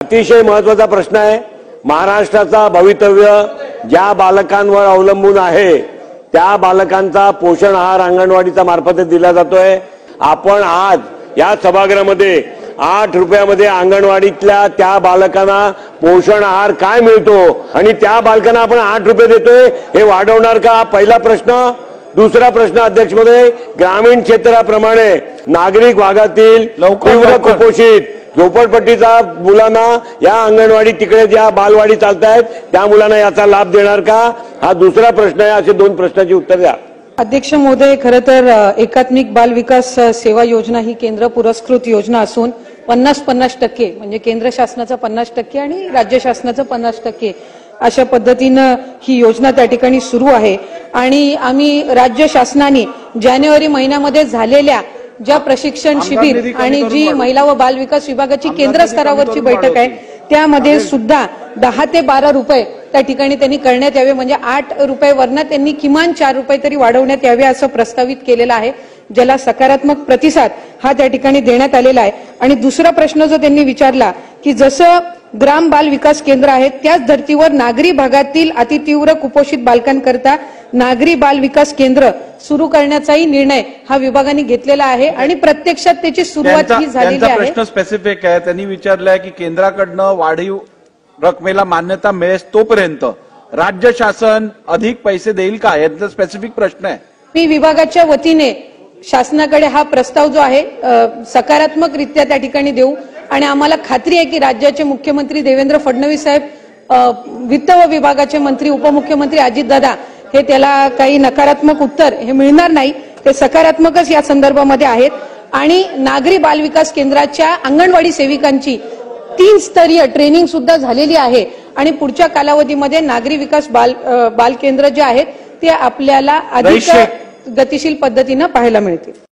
अतिशय महत्त्वाचा प्रश्न आहे। महाराष्ट्राचा भवितव्य ज्या बालकांवर अवलंबून आहे त्या बालकांचा पोषण आहार अंगणवाडीचा मार्फत दिला जातोय। आपण आज या सभागृहामध्ये 8 रुपयामध्ये अंगणवाडीतल्या त्या बालकांना पोषण आहार काय मिळतो आणि त्या बालकांना आपण 8 रुपये देतोय, हे वाढवणार का? पहिला प्रश्न। दुसरा प्रश्न अध्यक्ष महोदय, ग्रामीण क्षेत्राप्रमाणे नागरिक भागातील तीव्र कुपोषित झोपडपट्टीचा मुलांना या अंगणवाडी तिकडे ज्या बालवाडी चालतायत त्या मुलांना याचा लाभ देणार का? हा दुसरा प्रश्न आहे। असे 2 प्रश्नाची उत्तर द्या। अध्यक्ष महोदय, खरं तर एकात्मिक बाल विकास सेवा योजना ही केंद्र पुरस्कृत योजना असून 50-50% म्हणजे केंद्र शासनाचा 50% आणि राज्य शासनाचा 50% अशा पद्धतीनं ही योजना त्या ठिकाणी सुरू आहे। आणि आम्ही राज्य शासनाने जानेवारी महिन्यामध्ये झालेल्या ज्या प्रशिक्षण शिबिर आणि जी महिला व बाल विकास विभागाची केंद्र स्तरावरची बैठक आहे त्यामध्ये सुद्धा 10 ते 12 रुपये त्या ठिकाणी त्यांनी करण्यात यावे, म्हणजे 8 रुपयेवरनं त्यांनी किमान 4 रुपये तरी वाढवण्यात यावे असं प्रस्तावित केलेलं आहे, ज्याला सकारात्मक प्रतिसाद हा त्या ठिकाणी देण्यात आलेला आहे। आणि दुसरा प्रश्न जो त्यांनी विचारला की जसं ग्राम बाल विकास केंद्र आहे त्याच धर्तीवर नागरी भागातील अतितीव्र कुपोषित बालकांकरता नागरी बाल विकास केंद्र सुरू करण्याचाही निर्णय हा विभागाने घेतलेला आहे आणि प्रत्यक्षात त्याची सुरुवात ही झालेली आहे। प्रश्न स्पेसिफिक आहे, त्यांनी विचारलाय की केंद्राकडनं वाढीव रकमेला मान्यता मिळेल तोपर्यंत राज्य शासन अधिक पैसे देईल का, याचा स्पेसिफिक प्रश्न आहे। मी विभागाच्या वतीने शासनाकडे हा प्रस्ताव जो आहे सकारात्मकरित्या त्या ठिकाणी देऊ आणि आम्हाला खात्री आहे की राज्याचे मुख्यमंत्री देवेंद्र फडणवीस साहेब, वित्त व विभागाचे मंत्री उपमुख्यमंत्री अजितदादा हे त्याला काही नकारात्मक उत्तर हे मिळणार नाही, ते सकारात्मकच या संदर्भामध्ये आहेत। आणि नागरी बाल विकास केंद्राच्या अंगणवाडी सेविकांची 3 स्तरीय ट्रेनिंग सुद्धा झालेली आहे आणि पुढच्या कालावधीमध्ये नागरी विकास बाल केंद्र जे आहेत ते आपल्याला अधिक गतिशील पद्धतीने पाहायला मिळतील।